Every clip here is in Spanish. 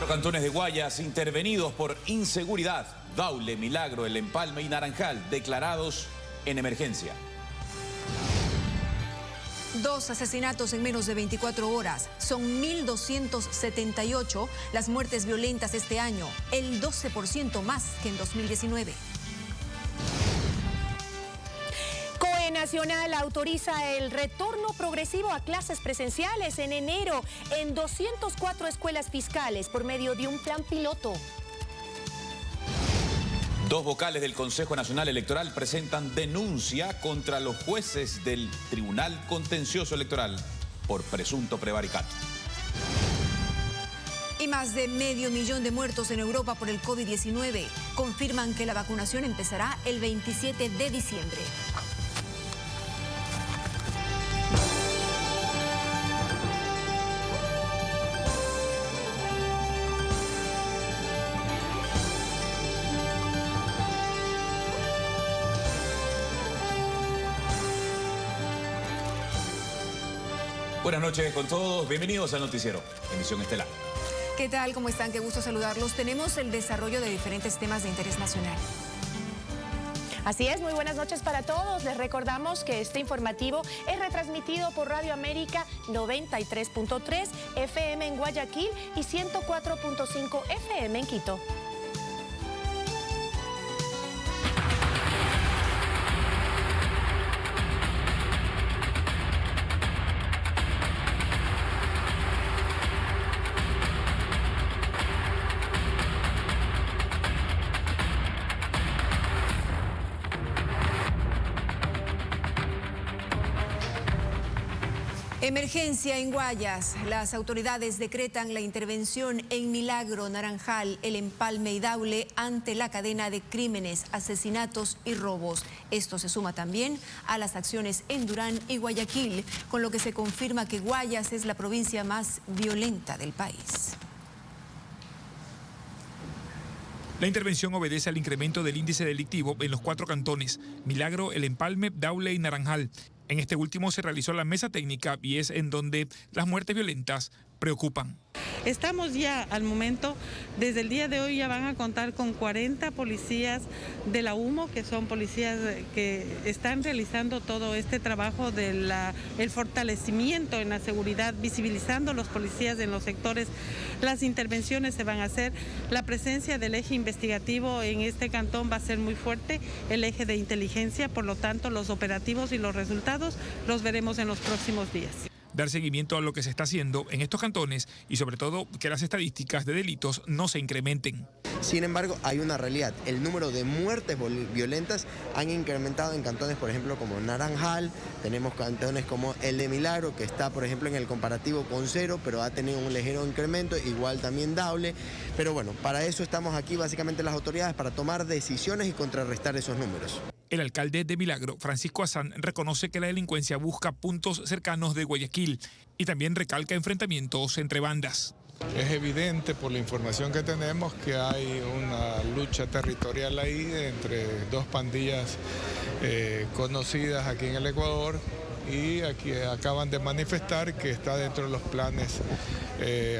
Cuatro cantones de Guayas intervenidos por inseguridad. Daule, Milagro, El Empalme y Naranjal declarados en emergencia. 2 asesinatos en menos de 24 horas. Son 1.278 las muertes violentas este año, el 12% más que en 2019. COE Nacional autoriza el retorno progresivo a clases presenciales en enero en 204 escuelas fiscales por medio de un plan piloto. 2 vocales del Consejo Nacional Electoral presentan denuncia contra los jueces del Tribunal Contencioso Electoral por presunto prevaricato. Y más de 500.000 de muertos en Europa por el COVID-19. Confirman que la vacunación empezará el 27 de diciembre. Buenas noches con todos, bienvenidos al noticiero, emisión estelar. ¿Qué tal? ¿Cómo están? Qué gusto saludarlos. Tenemos el desarrollo de diferentes temas de interés nacional. Así es, muy buenas noches para todos. Les recordamos que este informativo es retransmitido por Radio América 93.3 FM en Guayaquil y 104.5 FM en Quito. Emergencia en Guayas. Las autoridades decretan la intervención en Milagro, Naranjal, El Empalme y Daule ante la cadena de crímenes, asesinatos y robos. Esto se suma también a las acciones en Durán y Guayaquil, con lo que se confirma que Guayas es la provincia más violenta del país. La intervención obedece al incremento del índice delictivo en los 4 cantones, Milagro, El Empalme, Daule y Naranjal. En este último se realizó la mesa técnica y es en donde las muertes violentas preocupan. Estamos ya al momento, desde el día de hoy ya van a contar con 40 policías de la UMO, que son policías que están realizando todo este trabajo del fortalecimiento en la seguridad, visibilizando los policías en los sectores. Las intervenciones se van a hacer, la presencia del eje investigativo en este cantón va a ser muy fuerte, el eje de inteligencia, por lo tanto los operativos y los resultados los veremos en los próximos días. Dar seguimiento a lo que se está haciendo en estos cantones y sobre todo que las estadísticas de delitos no se incrementen. Sin embargo, hay una realidad. El número de muertes violentas han incrementado en cantones, por ejemplo, como Naranjal. Tenemos cantones como el de Milagro, que está, por ejemplo, en el comparativo con 0, pero ha tenido un ligero incremento, igual también Daule. Pero bueno, para eso estamos aquí básicamente las autoridades, para tomar decisiones y contrarrestar esos números. El alcalde de Milagro, Francisco Azán, reconoce que la delincuencia busca puntos cercanos de Guayaquil y también recalca enfrentamientos entre bandas. Es evidente por la información que tenemos que hay una lucha territorial ahí entre 2 pandillas conocidas aquí en el Ecuador y aquí acaban de manifestar que está dentro de los planes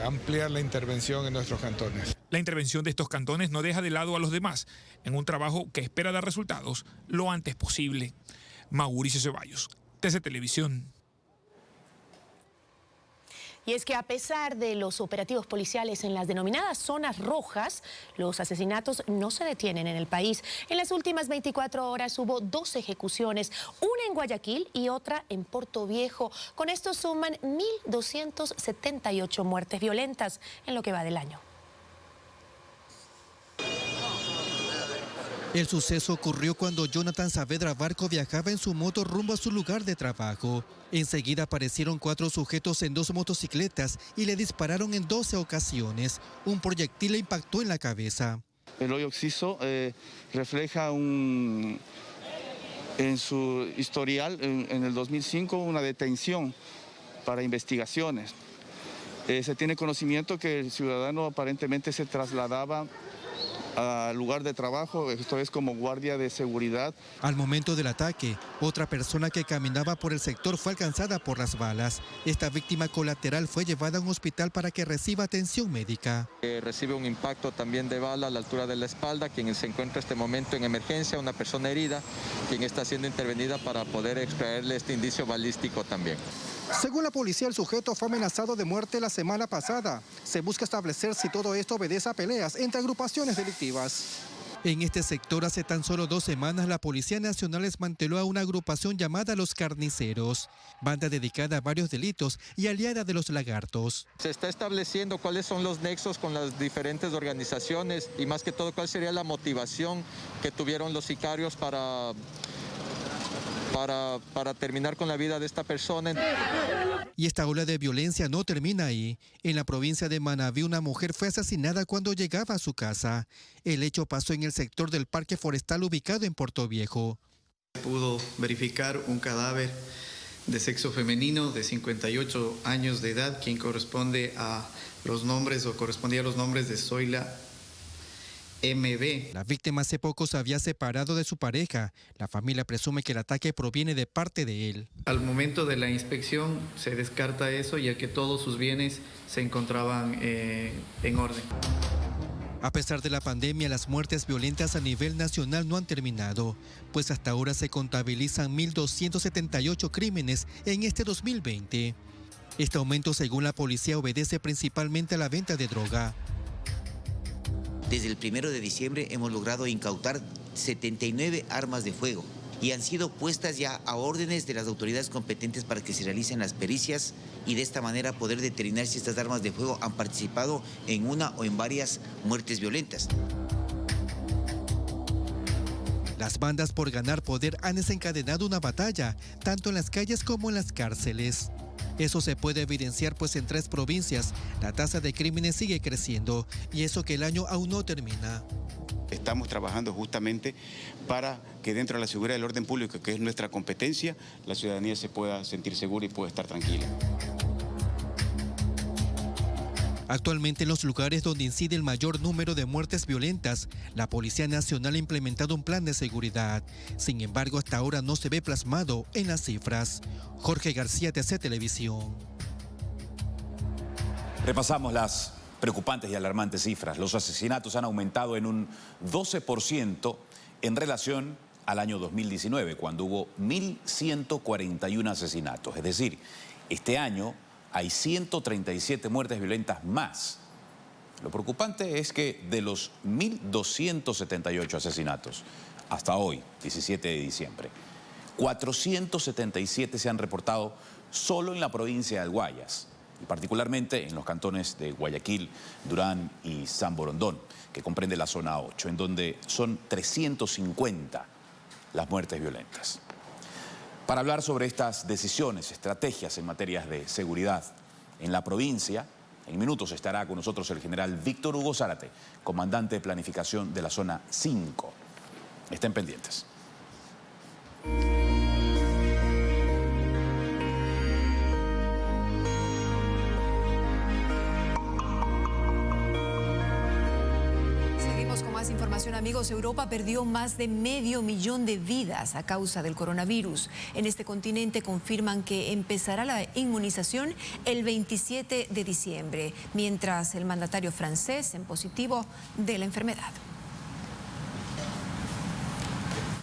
ampliar la intervención en nuestros cantones. La intervención de estos cantones no deja de lado a los demás en un trabajo que espera dar resultados lo antes posible. Mauricio Ceballos, TC Televisión. Y es que a pesar de los operativos policiales en las denominadas zonas rojas, los asesinatos no se detienen en el país. En las últimas 24 horas hubo 2 ejecuciones, una en Guayaquil y otra en Portoviejo. Con esto suman 1.278 muertes violentas en lo que va del año. El suceso ocurrió cuando Jonathan Saavedra Barco viajaba en su moto rumbo a su lugar de trabajo. Enseguida aparecieron 4 sujetos en 2 motocicletas y le dispararon en 12 ocasiones. Un proyectil le impactó en la cabeza. El hoyo occiso refleja en su historial, en el 2005, una detención para investigaciones. Se tiene conocimiento que el ciudadano aparentemente se trasladaba al lugar de trabajo, esto es como guardia de seguridad. Al momento del ataque, otra persona que caminaba por el sector fue alcanzada por las balas. Esta víctima colateral fue llevada a un hospital para que reciba atención médica. Recibe un impacto también de bala a la altura de la espalda, quien se encuentra en este momento en emergencia, una persona herida, quien está siendo intervenida para poder extraerle este indicio balístico también. Según la policía, el sujeto fue amenazado de muerte la semana pasada. Se busca establecer si todo esto obedece a peleas entre agrupaciones delictivas. En este sector, hace tan solo 2 semanas, la Policía Nacional desmanteló a una agrupación llamada Los Carniceros, banda dedicada a varios delitos y aliada de los lagartos. Se está estableciendo cuáles son los nexos con las diferentes organizaciones y más que todo cuál sería la motivación que tuvieron los sicarios para terminar con la vida de esta persona. Y esta ola de violencia no termina ahí. En la provincia de Manabí, una mujer fue asesinada cuando llegaba a su casa. El hecho pasó en el sector del Parque Forestal ubicado en Portoviejo. Pudo verificar un cadáver de sexo femenino de 58 años de edad, quien correspondía a los nombres de Zoila MB. La víctima hace poco se había separado de su pareja. La familia presume que el ataque proviene de parte de él. Al momento de la inspección se descarta eso, ya que todos sus bienes se encontraban en orden. A pesar de la pandemia, las muertes violentas a nivel nacional no han terminado, pues hasta ahora se contabilizan 1.278 crímenes en este 2020. Este aumento, según la policía, obedece principalmente a la venta de droga. Desde el 1 de diciembre hemos logrado incautar 79 armas de fuego y han sido puestas ya a órdenes de las autoridades competentes para que se realicen las pericias y de esta manera poder determinar si estas armas de fuego han participado en una o en varias muertes violentas. Las bandas por ganar poder han desencadenado una batalla, tanto en las calles como en las cárceles. Eso se puede evidenciar pues en 3 provincias la tasa de crímenes sigue creciendo y eso que el año aún no termina. Estamos trabajando justamente para que dentro de la seguridad del orden público, que es nuestra competencia, la ciudadanía se pueda sentir segura y pueda estar tranquila. Actualmente en los lugares donde incide el mayor número de muertes violentas, la Policía Nacional ha implementado un plan de seguridad. Sin embargo, hasta ahora no se ve plasmado en las cifras. Jorge García, TC Televisión. Repasamos las preocupantes y alarmantes cifras. Los asesinatos han aumentado en un 12% en relación al año 2019, cuando hubo 1.141 asesinatos. Es decir, este año hay 137 muertes violentas más. Lo preocupante es que de los 1.278 asesinatos hasta hoy, 17 de diciembre, 477 se han reportado solo en la provincia del Guayas, y particularmente en los cantones de Guayaquil, Durán y San Borondón, que comprende la zona 8, en donde son 350 las muertes violentas. Para hablar sobre estas decisiones, estrategias en materias de seguridad en la provincia, en minutos estará con nosotros el general Víctor Hugo Zárate, comandante de planificación de la zona 5. Estén pendientes. Información, amigos. Europa perdió más de 500.000 de vidas a causa del coronavirus. En este continente confirman que empezará la inmunización el 27 de diciembre, mientras el mandatario francés en positivo de la enfermedad.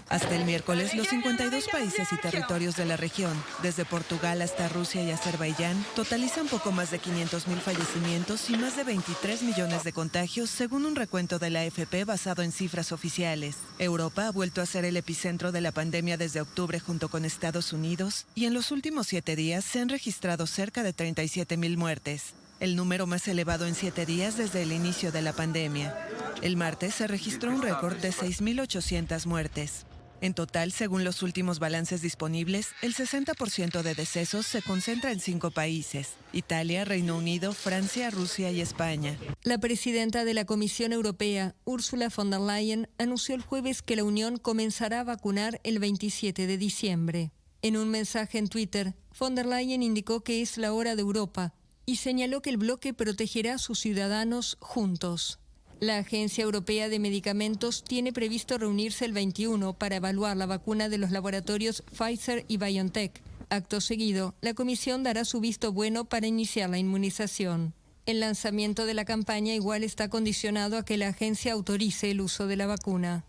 Hasta el miércoles, los 52 países y territorios de la región, desde Portugal hasta Rusia y Azerbaiyán, totalizan poco más de 500.000 fallecimientos y más de 23 millones de contagios, según un recuento de la AFP basado en cifras oficiales. Europa ha vuelto a ser el epicentro de la pandemia desde octubre junto con Estados Unidos, y en los últimos 7 días se han registrado cerca de 37.000 muertes, el número más elevado en 7 días desde el inicio de la pandemia. El martes se registró un récord de 6.800 muertes. En total, según los últimos balances disponibles, el 60% de decesos se concentra en 5 países: Italia, Reino Unido, Francia, Rusia y España. La presidenta de la Comisión Europea, Ursula von der Leyen, anunció el jueves que la Unión comenzará a vacunar el 27 de diciembre. En un mensaje en Twitter, von der Leyen indicó que es la hora de Europa y señaló que el bloque protegerá a sus ciudadanos juntos. La Agencia Europea de Medicamentos tiene previsto reunirse el 21 para evaluar la vacuna de los laboratorios Pfizer y BioNTech. Acto seguido, la Comisión dará su visto bueno para iniciar la inmunización. El lanzamiento de la campaña igual está condicionado a que la agencia autorice el uso de la vacuna.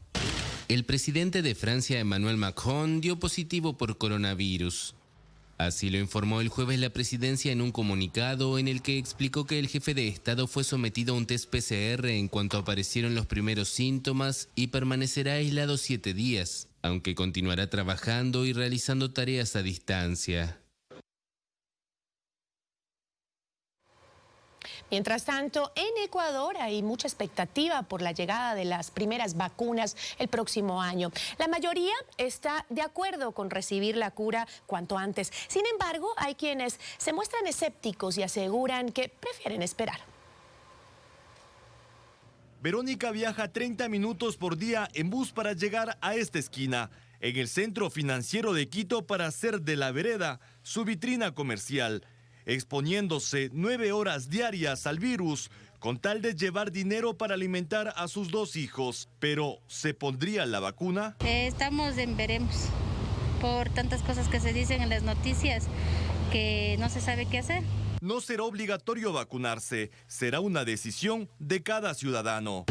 El presidente de Francia, Emmanuel Macron, dio positivo por coronavirus. Así lo informó el jueves la presidencia en un comunicado en el que explicó que el jefe de Estado fue sometido a un test PCR en cuanto aparecieron los primeros síntomas y permanecerá aislado 7 días, aunque continuará trabajando y realizando tareas a distancia. Mientras tanto, en Ecuador hay mucha expectativa por la llegada de las primeras vacunas el próximo año. La mayoría está de acuerdo con recibir la cura cuanto antes. Sin embargo, hay quienes se muestran escépticos y aseguran que prefieren esperar. Verónica viaja 30 minutos por día en bus para llegar a esta esquina, en el centro financiero de Quito, para hacer de la vereda su vitrina comercial, exponiéndose 9 horas diarias al virus con tal de llevar dinero para alimentar a sus 2 hijos. Pero, ¿se pondría la vacuna? Estamos en veremos, por tantas cosas que se dicen en las noticias que no se sabe qué hacer. No será obligatorio vacunarse, será una decisión de cada ciudadano.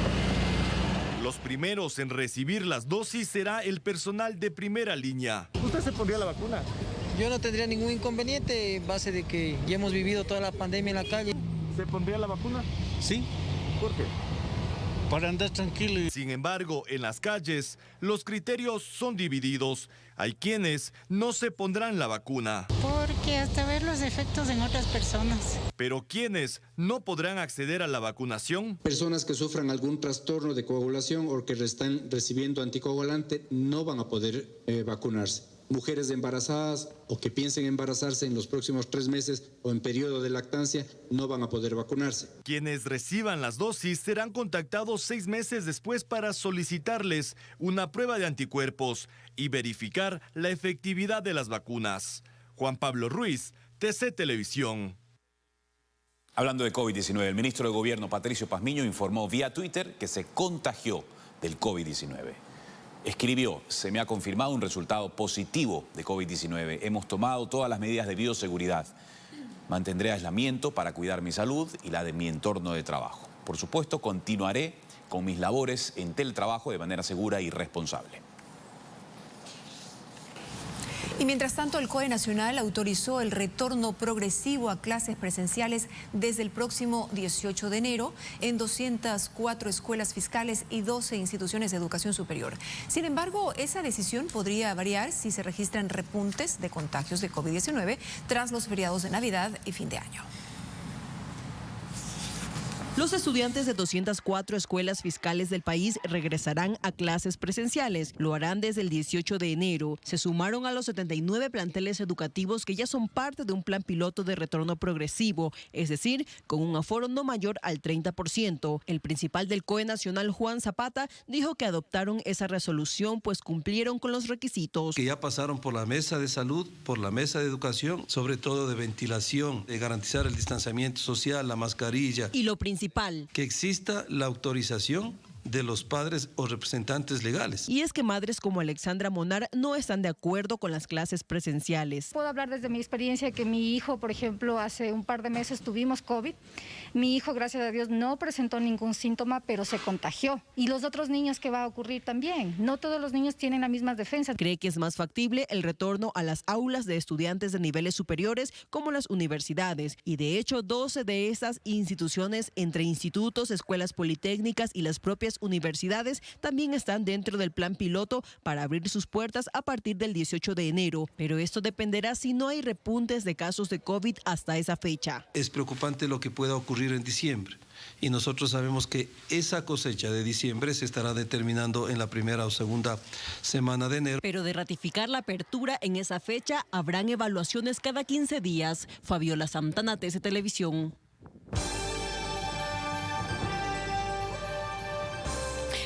Los primeros en recibir las dosis será el personal de primera línea. ¿Usted se pondría la vacuna? Yo no tendría ningún inconveniente en base de que ya hemos vivido toda la pandemia en la calle. ¿Se pondría la vacuna? Sí. ¿Por qué? Para andar tranquilo. Sin embargo, en las calles, los criterios son divididos. Hay quienes no se pondrán la vacuna. Porque hasta ver los efectos en otras personas. Pero quienes no podrán acceder a la vacunación. Personas que sufran algún trastorno de coagulación o que están recibiendo anticoagulante no van a poder vacunarse. Mujeres embarazadas o que piensen embarazarse en los próximos 3 meses o en periodo de lactancia no van a poder vacunarse. Quienes reciban las dosis serán contactados 6 meses después para solicitarles una prueba de anticuerpos y verificar la efectividad de las vacunas. Juan Pablo Ruiz, TC Televisión. Hablando de COVID-19, el ministro de Gobierno, Patricio Pazmiño, informó vía Twitter que se contagió del COVID-19. Escribió: se me ha confirmado un resultado positivo de COVID-19. Hemos tomado todas las medidas de bioseguridad. Mantendré aislamiento para cuidar mi salud y la de mi entorno de trabajo. Por supuesto, continuaré con mis labores en teletrabajo de manera segura y responsable. Y mientras tanto, el COE Nacional autorizó el retorno progresivo a clases presenciales desde el próximo 18 de enero en 204 escuelas fiscales y 12 instituciones de educación superior. Sin embargo, esa decisión podría variar si se registran repuntes de contagios de COVID-19 tras los feriados de Navidad y fin de año. Los estudiantes de 204 escuelas fiscales del país regresarán a clases presenciales. Lo harán desde el 18 de enero. Se sumaron a los 79 planteles educativos que ya son parte de un plan piloto de retorno progresivo, es decir, con un aforo no mayor al 30%. El principal del COE Nacional, Juan Zapata, dijo que adoptaron esa resolución pues cumplieron con los requisitos. Que ya pasaron por la mesa de salud, por la mesa de educación, sobre todo de ventilación, de garantizar el distanciamiento social, la mascarilla. Y lo principal, que exista la autorización de los padres o representantes legales. Y es que madres como Alexandra Monar no están de acuerdo con las clases presenciales. Puedo hablar desde mi experiencia que mi hijo, por ejemplo, hace un par de meses tuvimos COVID. Mi hijo, gracias a Dios, no presentó ningún síntoma, pero se contagió. Y los otros niños, ¿qué va a ocurrir también? No todos los niños tienen la misma defensa. Cree que es más factible el retorno a las aulas de estudiantes de niveles superiores como las universidades. Y de hecho, 12 de esas instituciones, entre institutos, escuelas politécnicas y las propias universidades, también están dentro del plan piloto para abrir sus puertas a partir del 18 de enero. Pero esto dependerá si no hay repuntes de casos de COVID hasta esa fecha. Es preocupante lo que pueda ocurrir en diciembre. Y nosotros sabemos que esa cosecha de diciembre se estará determinando en la primera o segunda semana de enero. Pero de ratificar la apertura en esa fecha, habrán evaluaciones cada 15 días. Fabiola Santana, TC Televisión.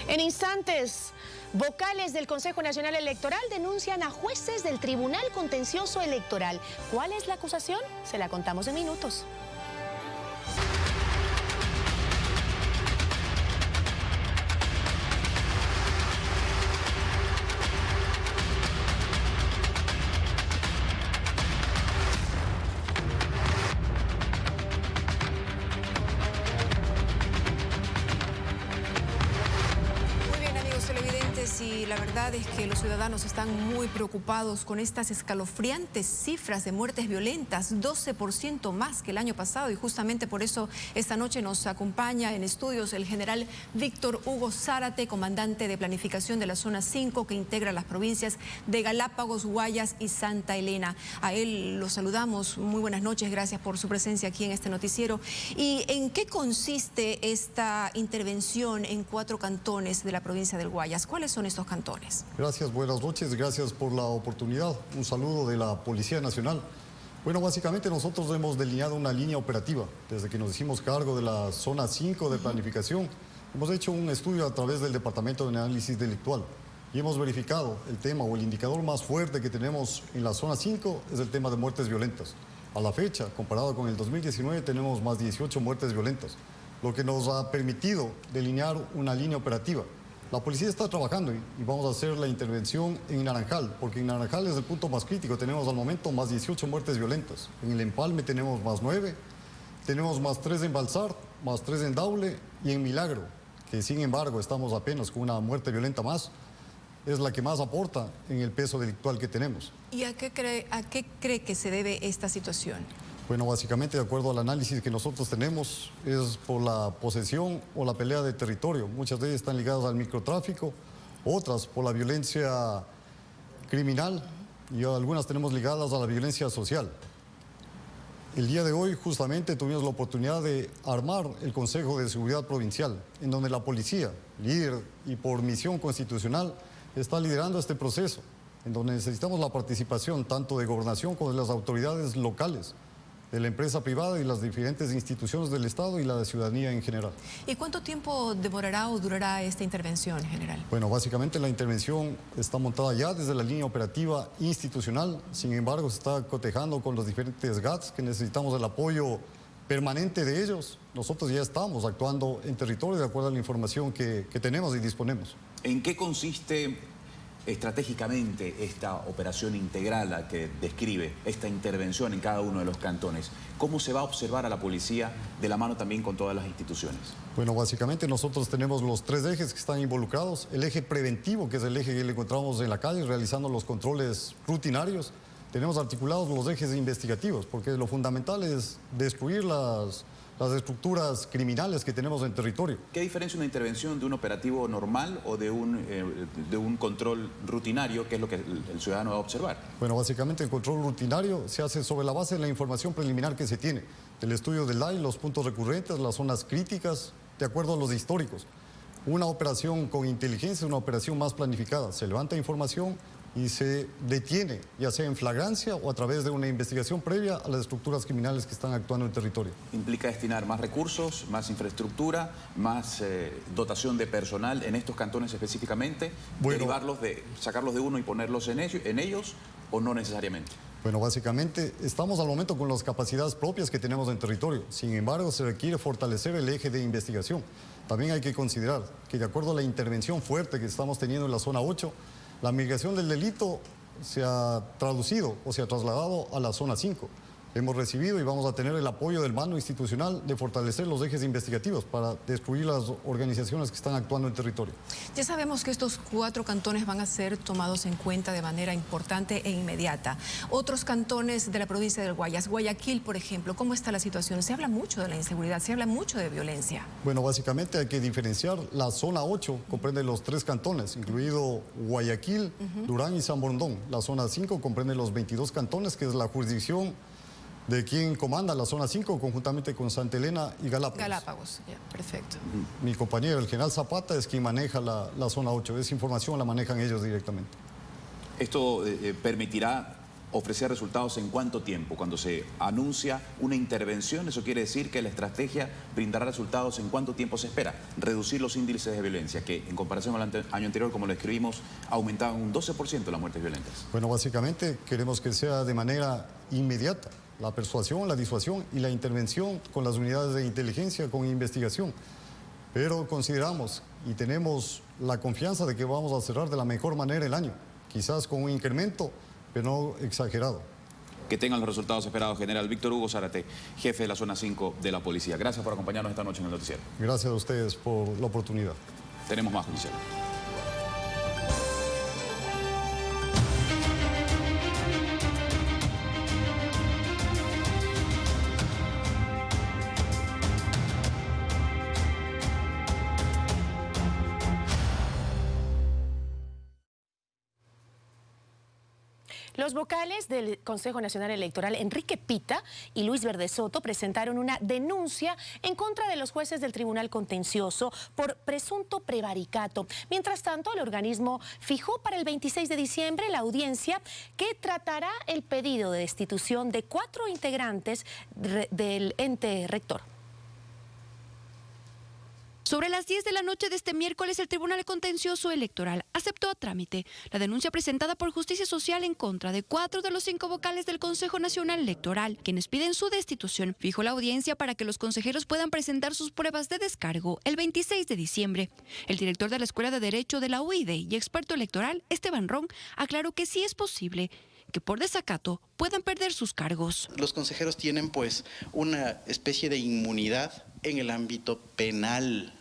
En instantes, vocales del Consejo Nacional Electoral denuncian a jueces del Tribunal Contencioso Electoral. ¿Cuál es la acusación? Se la contamos en minutos. la verdad es que los ciudadanos están muy preocupados con estas escalofriantes cifras de muertes violentas, 12% más que el año pasado, y justamente por eso esta noche nos acompaña en estudios el general Víctor Hugo Zárate, comandante de planificación de la zona 5 que integra las provincias de Galápagos, Guayas y Santa Elena. A él lo saludamos, muy buenas noches, gracias por su presencia aquí en este noticiero. ¿Y en qué consiste esta intervención en 4 cantones de la provincia del Guayas? ¿Cuáles son estos cantones? Gracias, buenas noches, gracias por la oportunidad. Un saludo de la Policía Nacional. Bueno, básicamente nosotros hemos delineado una línea operativa. Desde que nos hicimos cargo de la zona 5 de planificación, hemos hecho un estudio a través del Departamento de Análisis Delictual y hemos verificado el tema o el indicador más fuerte que tenemos en la zona 5 es el tema de muertes violentas. A la fecha, comparado con el 2019, tenemos más 18 muertes violentas, lo que nos ha permitido delinear una línea operativa. La policía está trabajando y vamos a hacer la intervención en Naranjal, porque en Naranjal es el punto más crítico. Tenemos al momento más 18 muertes violentas. En el Empalme tenemos más 9, tenemos más 3 en Balsar, más 3 en Daule y en Milagro, que sin embargo estamos apenas con una muerte violenta más. Es la que más aporta en el peso delictual que tenemos. ¿Y a qué cree que se debe esta situación? Bueno, básicamente, de acuerdo al análisis que nosotros tenemos, es por la posesión o la pelea de territorio. Muchas de ellas están ligadas al microtráfico, otras por la violencia criminal y algunas tenemos ligadas a la violencia social. El día de hoy, justamente, tuvimos la oportunidad de armar el Consejo de Seguridad Provincial, en donde la policía, líder y por misión constitucional, está liderando este proceso, en donde necesitamos la participación tanto de gobernación como de las autoridades locales, de la empresa privada y las diferentes instituciones del Estado y la ciudadanía en general. ¿Y cuánto tiempo demorará o durará esta intervención, general? Bueno, básicamente la intervención está montada ya desde la línea operativa institucional, sin embargo se está cotejando con los diferentes GATS que necesitamos el apoyo permanente de ellos. Nosotros ya estamos actuando en territorio de acuerdo a la información que tenemos y disponemos. ¿En qué consiste estratégicamente esta operación integral a que describe esta intervención en cada uno de los cantones? ¿Cómo se va a observar a la policía de la mano también con todas las instituciones? Bueno, básicamente nosotros tenemos los 3 ejes que están involucrados. El eje preventivo, que es el eje que le encontramos en la calle, realizando los controles rutinarios. Tenemos articulados los ejes investigativos, porque lo fundamental es destruir las estructuras criminales que tenemos en territorio. ¿Qué diferencia una intervención de un operativo normal o de un control rutinario, que es lo que el ciudadano va a observar? Bueno, básicamente el control rutinario se hace sobre la base de la información preliminar que se tiene, del estudio del DAI, los puntos recurrentes, las zonas críticas, de acuerdo a los históricos. Una operación con inteligencia es una operación más planificada. Se levanta información y se detiene, ya sea en flagrancia o a través de una investigación previa a las estructuras criminales que están actuando en el territorio. ¿Implica destinar más recursos, más infraestructura, más dotación de personal en estos cantones específicamente? Bueno, sacarlos de uno y ponerlos en ellos o no necesariamente? Bueno, básicamente estamos al momento con las capacidades propias que tenemos en territorio. Sin embargo, se requiere fortalecer el eje de investigación. También hay que considerar que de acuerdo a la intervención fuerte que estamos teniendo en la zona 8, la migración del delito se ha traducido o se ha trasladado a la zona 5. Hemos recibido y vamos a tener el apoyo del mando institucional de fortalecer los ejes investigativos para destruir las organizaciones que están actuando en el territorio. Ya sabemos que estos 4 cantones van a ser tomados en cuenta de manera importante e inmediata. Otros cantones de la provincia del Guayas, Guayaquil, por ejemplo, ¿cómo está la situación? Se habla mucho de la inseguridad, se habla mucho de violencia. Bueno, básicamente hay que diferenciar. La zona 8 comprende los 3 cantones, incluido Guayaquil, Durán y San Borondón. La zona 5 comprende los 22 cantones, que es la jurisdicción de quien comanda la zona 5 conjuntamente con Santa Elena y Galápagos. Galápagos, ya, perfecto. Mi compañero, el general Zapata, es quien maneja la zona 8. Esa información la manejan ellos directamente. ¿Esto permitirá ofrecer resultados en cuánto tiempo? Cuando se anuncia una intervención, ¿eso quiere decir que la estrategia brindará resultados en cuánto tiempo se espera? Reducir los índices de violencia, que en comparación al año anterior, como lo escribimos, aumentaban un 12% las muertes violentas. Bueno, básicamente queremos que sea de manera inmediata. La persuasión, la disuasión y la intervención con las unidades de inteligencia, con investigación. Pero consideramos y tenemos la confianza de que vamos a cerrar de la mejor manera el año, quizás con un incremento, pero no exagerado. Que tengan los resultados esperados, general Víctor Hugo Zárate, jefe de la zona 5 de la policía. Gracias por acompañarnos esta noche en el noticiero. Gracias a ustedes por la oportunidad. Tenemos más, Gisela. Los vocales del Consejo Nacional Electoral, Enrique Pita y Luis Verde Soto, presentaron una denuncia en contra de los jueces del Tribunal Contencioso por presunto prevaricato. Mientras tanto, el organismo fijó para el 26 de diciembre la audiencia que tratará el pedido de destitución de 4 integrantes del ente rector. Sobre las 10 de la noche de este miércoles, el Tribunal Contencioso Electoral aceptó a trámite la denuncia presentada por Justicia Social en contra de 4 de los 5 vocales del Consejo Nacional Electoral, quienes piden su destitución. Fijó la audiencia para que los consejeros puedan presentar sus pruebas de descargo el 26 de diciembre. El director de la Escuela de Derecho de la UID y experto electoral, Esteban Ron, aclaró que sí es posible que por desacato puedan perder sus cargos. Los consejeros tienen pues una especie de inmunidad en el ámbito penal,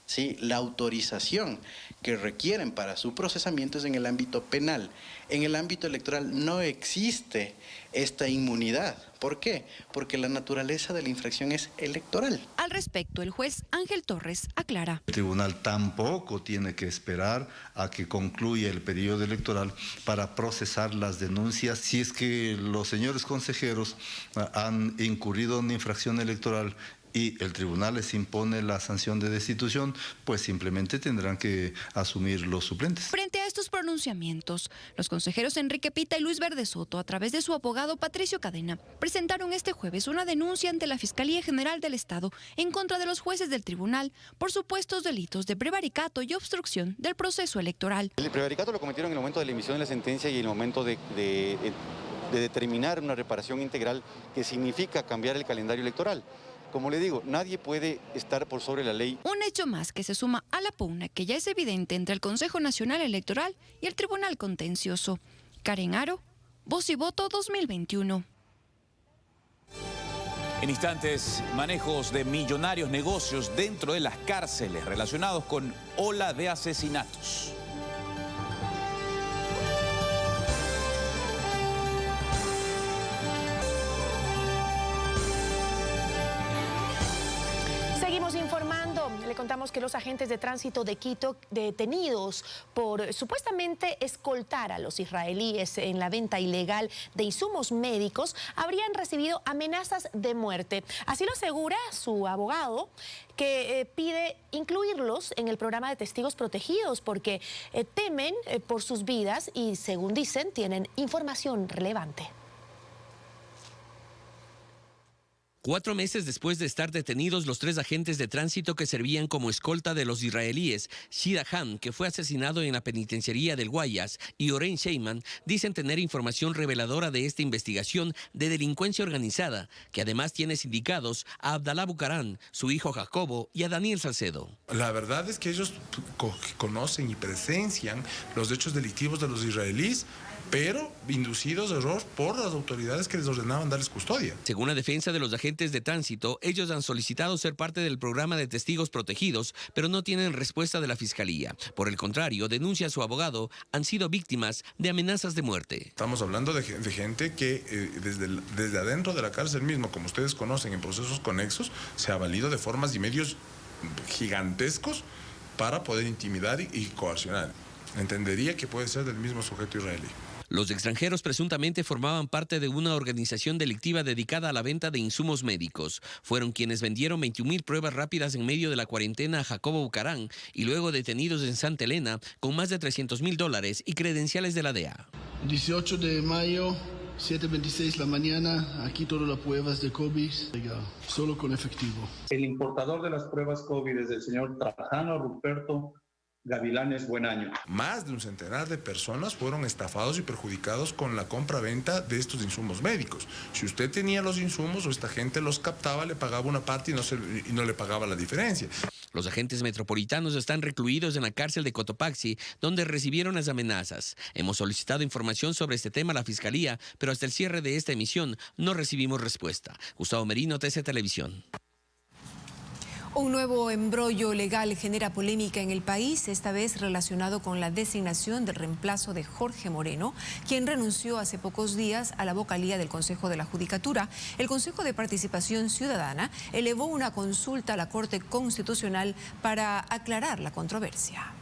¿sí? La autorización que requieren para su procesamiento es en el ámbito penal. En el ámbito electoral no existe esta inmunidad. ¿Por qué? Porque la naturaleza de la infracción es electoral. Al respecto, el juez Ángel Torres aclara. El tribunal tampoco tiene que esperar a que concluya el periodo electoral para procesar las denuncias. Si es que los señores consejeros han incurrido en infracción electoral y el tribunal les impone la sanción de destitución, pues simplemente tendrán que asumir los suplentes. Frente a estos pronunciamientos, los consejeros Enrique Pita y Luis Verde Soto, a través de su abogado Patricio Cadena, presentaron este jueves una denuncia ante la Fiscalía General del Estado en contra de los jueces del tribunal por supuestos delitos de prevaricato y obstrucción del proceso electoral. El prevaricato lo cometieron en el momento de la emisión de la sentencia y en el momento de determinar una reparación integral que significa cambiar el calendario electoral. Como le digo, nadie puede estar por sobre la ley. Un hecho más que se suma a la pugna que ya es evidente entre el Consejo Nacional Electoral y el Tribunal Contencioso. Karen Aro, Voz y Voto 2021. En instantes, manejos de millonarios negocios dentro de las cárceles relacionados con ola de asesinatos. Seguimos informando. Le contamos que los agentes de tránsito de Quito, detenidos por supuestamente escoltar a los israelíes en la venta ilegal de insumos médicos, habrían recibido amenazas de muerte. Así lo asegura su abogado, que pide incluirlos en el programa de testigos protegidos porque temen por sus vidas y, según dicen, tienen información relevante. 4 meses después de estar detenidos los 3 agentes de tránsito que servían como escolta de los israelíes, Shida Ham, que fue asesinado en la penitenciaría del Guayas, y Oren Sheyman, dicen tener información reveladora de esta investigación de delincuencia organizada, que además tiene sindicados a Abdalá Bucarán, su hijo Jacobo y a Daniel Salcedo. La verdad es que ellos conocen y presencian los hechos delictivos de los israelíes, pero inducidos de error por las autoridades que les ordenaban darles custodia. Según la defensa de los agentes de tránsito, ellos han solicitado ser parte del programa de testigos protegidos, pero no tienen respuesta de la Fiscalía. Por el contrario, denuncia a su abogado, han sido víctimas de amenazas de muerte. Estamos hablando de gente que desde adentro de la cárcel mismo, como ustedes conocen, en procesos conexos, se ha valido de formas y medios gigantescos para poder intimidar y coaccionar. Entendería que puede ser del mismo sujeto israelí. Los extranjeros presuntamente formaban parte de una organización delictiva dedicada a la venta de insumos médicos. Fueron quienes vendieron 21,000 pruebas rápidas en medio de la cuarentena a Jacobo Bucarán y luego detenidos en Santa Elena con más de $300,000 y credenciales de la DEA. 18 de mayo, 7:26 de la mañana, aquí todas las pruebas de COVID, solo con efectivo. El importador de las pruebas COVID es el señor Trajano Ruperto Gavilanes Buenaño. Más de un centenar de personas fueron estafados y perjudicados con la compra-venta de estos insumos médicos. Si usted tenía los insumos o esta gente los captaba, le pagaba una parte y no le pagaba la diferencia. Los agentes metropolitanos están recluidos en la cárcel de Cotopaxi, donde recibieron las amenazas. Hemos solicitado información sobre este tema a la Fiscalía, pero hasta el cierre de esta emisión no recibimos respuesta. Gustavo Merino, TC Televisión. Un nuevo embrollo legal genera polémica en el país, esta vez relacionado con la designación del reemplazo de Jorge Moreno, quien renunció hace pocos días a la vocalía del Consejo de la Judicatura. El Consejo de Participación Ciudadana elevó una consulta a la Corte Constitucional para aclarar la controversia.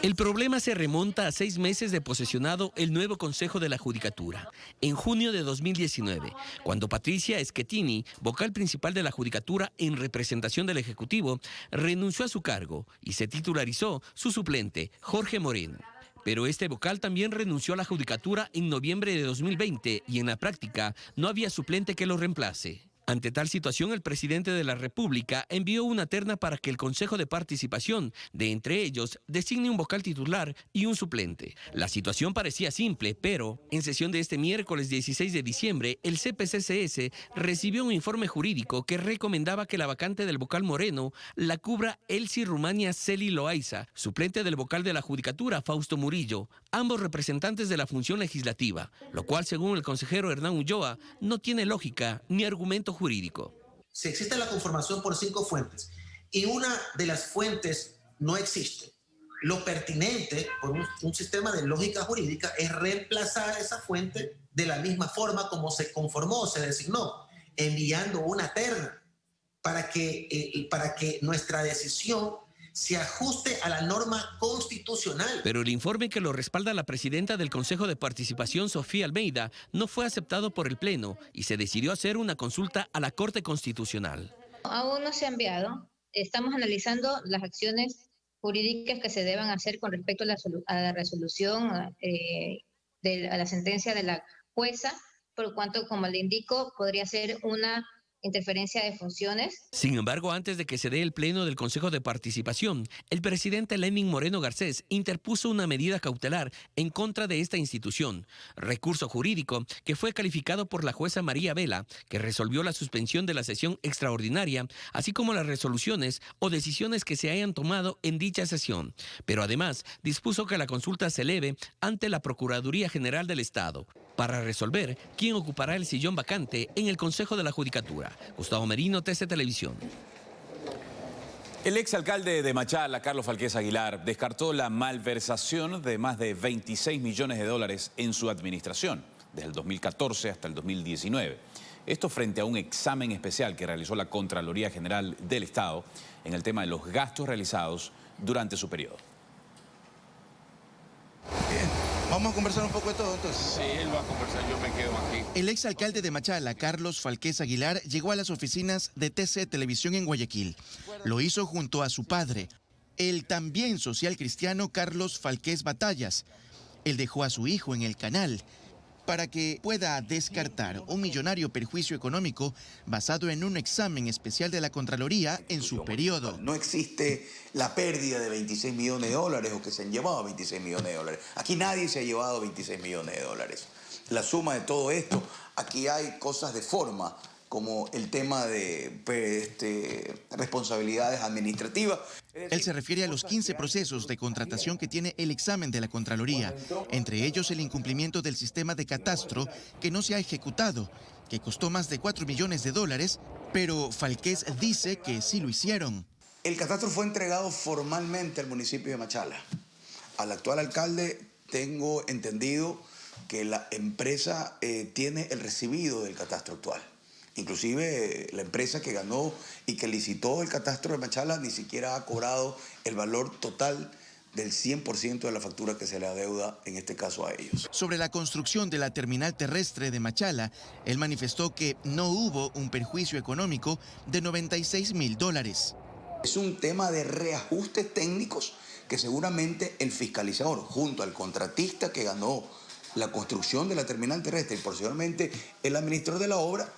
El problema se remonta a 6 meses de posesionado el nuevo Consejo de la Judicatura. En junio de 2019, cuando Patricia Schettini, vocal principal de la Judicatura en representación del Ejecutivo, renunció a su cargo y se titularizó su suplente, Jorge Moreno. Pero este vocal también renunció a la Judicatura en noviembre de 2020 y en la práctica no había suplente que lo reemplace. Ante tal situación, el presidente de la República envió una terna para que el Consejo de Participación, de entre ellos, designe un vocal titular y un suplente. La situación parecía simple, pero en sesión de este miércoles 16 de diciembre, el CPCCS recibió un informe jurídico que recomendaba que la vacante del vocal Moreno la cubra Elsie Rumania Celi Loaiza, suplente del vocal de la Judicatura, Fausto Murillo, ambos representantes de la función legislativa, lo cual, según el consejero Hernán Ulloa, no tiene lógica ni argumento jurídico. Si existe la conformación por 5 fuentes y una de las fuentes no existe, lo pertinente por un sistema de lógica jurídica es reemplazar esa fuente de la misma forma como se conformó, se designó, enviando una terna para que nuestra decisión se ajuste a la norma constitucional. Pero el informe que lo respalda la presidenta del Consejo de Participación, Sofía Almeida, no fue aceptado por el Pleno y se decidió hacer una consulta a la Corte Constitucional. Aún no se ha enviado. Estamos analizando las acciones jurídicas que se deban hacer con respecto a la resolución, a la sentencia de la jueza, por cuanto, como le indico, podría ser una interferencia de funciones. Sin embargo, antes de que se dé el pleno del Consejo de Participación, el presidente Lenín Moreno Garcés interpuso una medida cautelar en contra de esta institución, recurso jurídico que fue calificado por la jueza María Vela, que resolvió la suspensión de la sesión extraordinaria, así como las resoluciones o decisiones que se hayan tomado en dicha sesión. Pero además dispuso que la consulta se eleve ante la Procuraduría General del Estado para resolver quién ocupará el sillón vacante en el Consejo de la Judicatura. Gustavo Merino, TC Televisión. El exalcalde de Machala, Carlos Falqués Aguilar, descartó la malversación de más de 26 millones de dólares en su administración, desde el 2014 hasta el 2019. Esto frente a un examen especial que realizó la Contraloría General del Estado en el tema de los gastos realizados durante su periodo. Vamos a conversar un poco de todo, entonces. Sí, él va a conversar, yo me quedo aquí. El exalcalde de Machala, Carlos Falqués Aguilar, llegó a las oficinas de TC Televisión en Guayaquil. Lo hizo junto a su padre, el también social cristiano Carlos Falqués Batallas. Él dejó a su hijo en el canal para que pueda descartar un millonario perjuicio económico basado en un examen especial de la Contraloría en su periodo. No existe la pérdida de 26 millones de dólares o que se han llevado 26 millones de dólares. Aquí nadie se ha llevado 26 millones de dólares. La suma de todo esto, aquí hay cosas de forma, como el tema de responsabilidades administrativas. Él se refiere a los 15 procesos de contratación que tiene el examen de la Contraloría, entre ellos el incumplimiento del sistema de catastro que no se ha ejecutado, que costó más de 4 millones de dólares, pero Falqués dice que sí lo hicieron. El catastro fue entregado formalmente al municipio de Machala. Al actual alcalde tengo entendido que la empresa tiene el recibido del catastro actual. Inclusive la empresa que ganó y que licitó el catastro de Machala ni siquiera ha cobrado el valor total del 100% de la factura que se le adeuda, en este caso, a ellos. Sobre la construcción de la terminal terrestre de Machala, él manifestó que no hubo un perjuicio económico de 96 mil dólares. Es un tema de reajustes técnicos que seguramente el fiscalizador, junto al contratista que ganó la construcción de la terminal terrestre y posteriormente el administrador de la obra,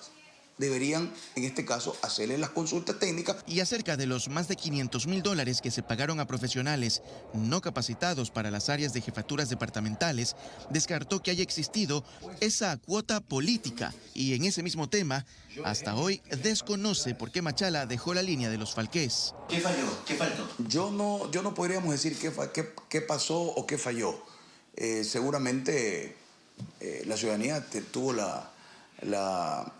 deberían, en este caso, hacerle las consultas técnicas. Y acerca de los más de 500 mil dólares que se pagaron a profesionales no capacitados para las áreas de jefaturas departamentales, descartó que haya existido esa cuota política. Y en ese mismo tema, hasta hoy desconoce por qué Machala dejó la línea de los Falqués. ¿Qué falló? ¿Qué faltó? Yo no podríamos decir qué pasó o qué falló. Seguramente la ciudadanía tuvo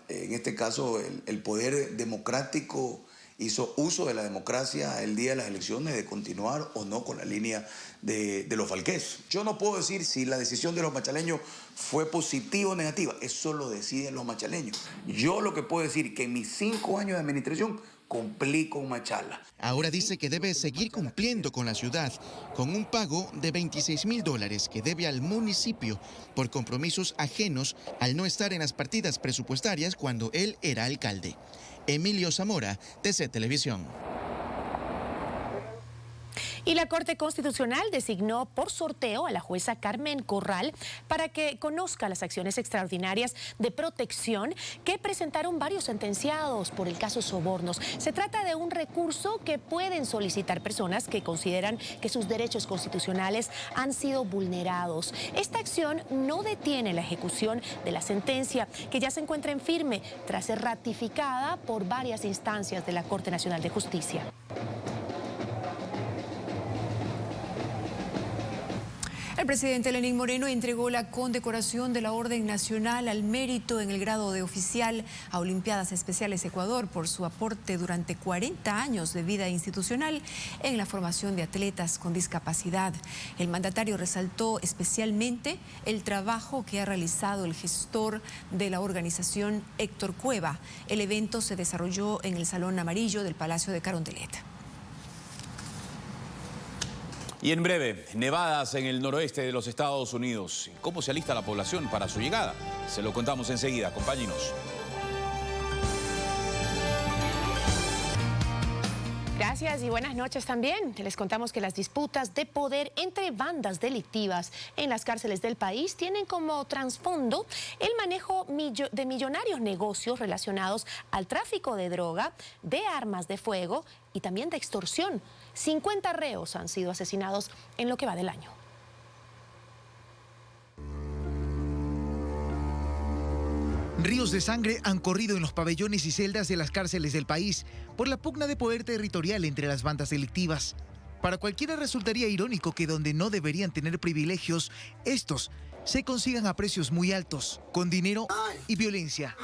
en este caso, el poder democrático hizo uso de la democracia el día de las elecciones de continuar o no con la línea de los Falqués. Yo no puedo decir si la decisión de los machaleños fue positiva o negativa. Eso lo deciden los machaleños. Yo lo que puedo decir es que en mis 5 años de administración cumplí con Machala. Ahora dice que debe seguir cumpliendo con la ciudad, con un pago de $26.000 que debe al municipio por compromisos ajenos al no estar en las partidas presupuestarias cuando él era alcalde. Emilio Zamora, TC Televisión. Y la Corte Constitucional designó por sorteo a la jueza Carmen Corral para que conozca las acciones extraordinarias de protección que presentaron varios sentenciados por el caso Sobornos. Se trata de un recurso que pueden solicitar personas que consideran que sus derechos constitucionales han sido vulnerados. Esta acción no detiene la ejecución de la sentencia, que ya se encuentra en firme tras ser ratificada por varias instancias de la Corte Nacional de Justicia. El presidente Lenín Moreno entregó la condecoración de la Orden Nacional al Mérito en el grado de oficial a Olimpiadas Especiales Ecuador por su aporte durante 40 años de vida institucional en la formación de atletas con discapacidad. El mandatario resaltó especialmente el trabajo que ha realizado el gestor de la organización, Héctor Cueva. El evento se desarrolló en el Salón Amarillo del Palacio de Carondelet. Y en breve, nevadas en el noroeste de los Estados Unidos. ¿Cómo se alista la población para su llegada? Se lo contamos enseguida. Acompáñenos. Gracias y buenas noches también. Les contamos que las disputas de poder entre bandas delictivas en las cárceles del país tienen como trasfondo el manejo de millonarios negocios relacionados al tráfico de droga, de armas de fuego y también de extorsión. 50 reos han sido asesinados en lo que va del año. Ríos de sangre han corrido en los pabellones y celdas de las cárceles del país por la pugna de poder territorial entre las bandas delictivas. Para cualquiera resultaría irónico que donde no deberían tener privilegios, estos se consigan a precios muy altos, con dinero y violencia,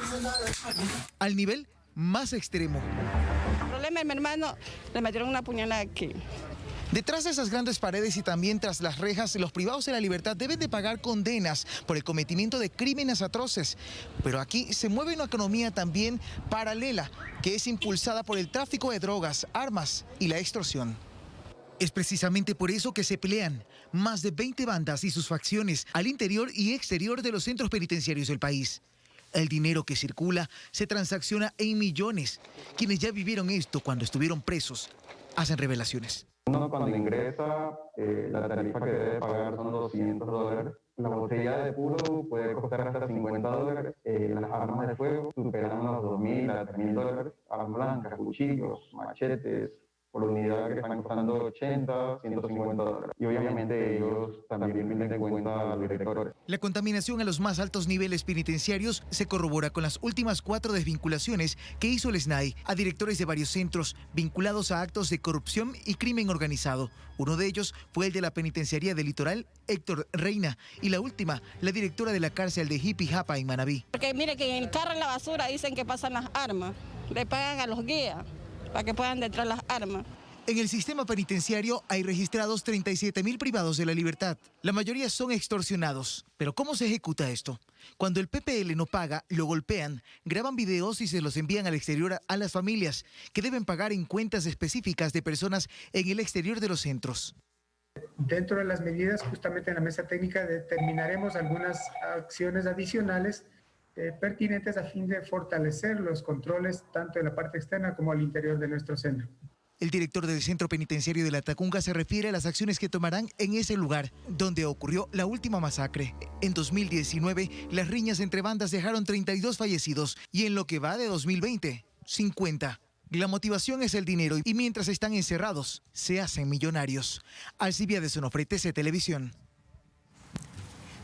al nivel más extremo. El problema de mi hermano, le metieron una puñalada aquí. Detrás de esas grandes paredes y también tras las rejas, los privados de la libertad deben de pagar condenas por el cometimiento de crímenes atroces. Pero aquí se mueve una economía también paralela, que es impulsada por el tráfico de drogas, armas y la extorsión. Es precisamente por eso que se pelean más de 20 bandas y sus facciones al interior y exterior de los centros penitenciarios del país. El dinero que circula se transacciona en millones. Quienes ya vivieron esto cuando estuvieron presos hacen revelaciones. Uno cuando ingresa, la tarifa que debe pagar son $200. La botella de puro puede costar hasta $50. Las armas de fuego superan los $2.000 a $3.000. Armas blancas, cuchillos, machetes, por unidad que están costando $80, $150. Y obviamente ellos también rinden cuenta a los directores. La contaminación a los más altos niveles penitenciarios se corrobora con las últimas 4 desvinculaciones que hizo el SNAI a directores de varios centros vinculados a actos de corrupción y crimen organizado. Uno de ellos fue el de la penitenciaría del Litoral, Héctor Reina, y la última, la directora de la cárcel de Jipijapa en Manabí. Porque mire que en el carro en la basura dicen que pasan las armas, le pagan a los guías para que puedan detrás las armas. En el sistema penitenciario hay registrados 37.000 privados de la libertad. La mayoría son extorsionados. Pero ¿cómo se ejecuta esto? Cuando el PPL no paga, lo golpean, graban videos y se los envían al exterior a las familias, que deben pagar en cuentas específicas de personas en el exterior de los centros. Dentro de las medidas, justamente en la mesa técnica, determinaremos algunas acciones adicionales pertinentes a fin de fortalecer los controles tanto en la parte externa como al interior de nuestro centro. El director del Centro Penitenciario de La Tacunga se refiere a las acciones que tomarán en ese lugar donde ocurrió la última masacre. En 2019, las riñas entre bandas dejaron 32 fallecidos y en lo que va de 2020, 50. La motivación es el dinero y mientras están encerrados, se hacen millonarios. Alcibiades Onofre, TC Televisión.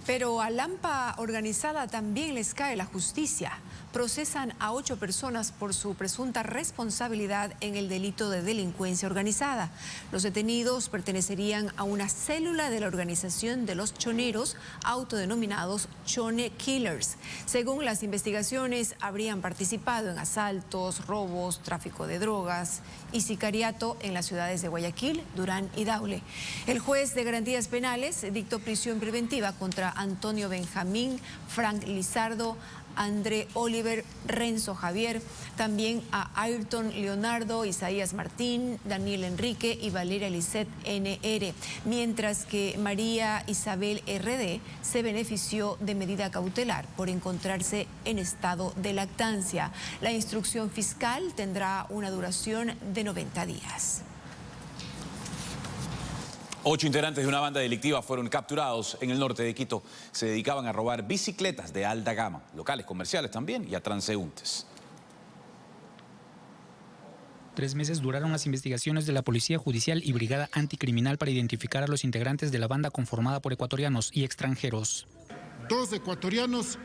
Pero a Lampa organizada también les cae la justicia. Procesan a 8 personas por su presunta responsabilidad en el delito de delincuencia organizada. Los detenidos pertenecerían a una célula de la organización de los choneros, autodenominados Chone Killers. Según las investigaciones, habrían participado en asaltos, robos, tráfico de drogas y sicariato en las ciudades de Guayaquil, Durán y Daule. El juez de garantías penales dictó prisión preventiva contra Antonio Benjamín, Frank Lizardo, André Oliver, Renzo Javier, también a Ayrton Leonardo, Isaías Martín, Daniel Enrique y Valeria Lisset NR, mientras que María Isabel RD se benefició de medida cautelar por encontrarse en estado de lactancia. La instrucción fiscal tendrá una duración de 90 días. 8 integrantes de una banda delictiva fueron capturados en el norte de Quito. Se dedicaban a robar bicicletas de alta gama, locales comerciales también y a transeúntes. 3 meses duraron las investigaciones de la Policía Judicial y Brigada Anticriminal para identificar a los integrantes de la banda conformada por ecuatorianos y extranjeros. 2 ecuatorianos,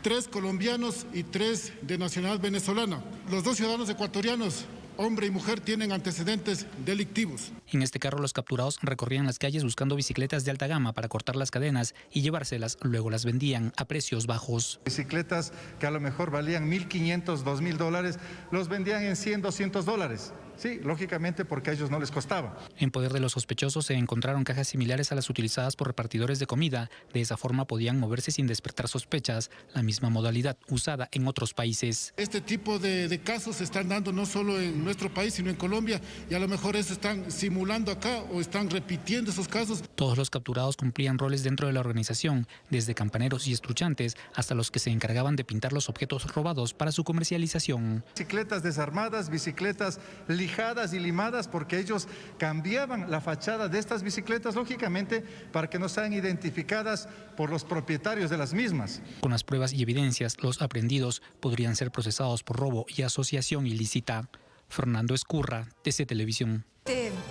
3 colombianos y 3 de nacionalidad venezolana. Los 2 ciudadanos ecuatorianos, hombre y mujer, tienen antecedentes delictivos. En este carro los capturados recorrían las calles buscando bicicletas de alta gama para cortar las cadenas y llevárselas, luego las vendían a precios bajos. Bicicletas que a lo mejor valían $1.500, $2.000, los vendían en $100, $200. Sí, lógicamente porque a ellos no les costaba. En poder de los sospechosos se encontraron cajas similares a las utilizadas por repartidores de comida. De esa forma podían moverse sin despertar sospechas, la misma modalidad usada en otros países. Este tipo de casos se están dando no solo en nuestro país, sino en Colombia, y a lo mejor eso están simulando acá o están repitiendo esos casos. Todos los capturados cumplían roles dentro de la organización, desde campaneros y estruchantes hasta los que se encargaban de pintar los objetos robados para su comercialización. Bicicletas desarmadas, bicicletas lijadas y limadas, porque ellos cambiaban la fachada de estas bicicletas, lógicamente, para que no sean identificadas por los propietarios de las mismas. Con las pruebas y evidencias, los aprehendidos podrían ser procesados por robo y asociación ilícita. Fernando Escurra, TC Televisión.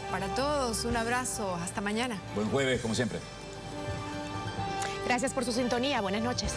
Para todos, un abrazo. Hasta mañana. Buen jueves, como siempre. Gracias por su sintonía. Buenas noches.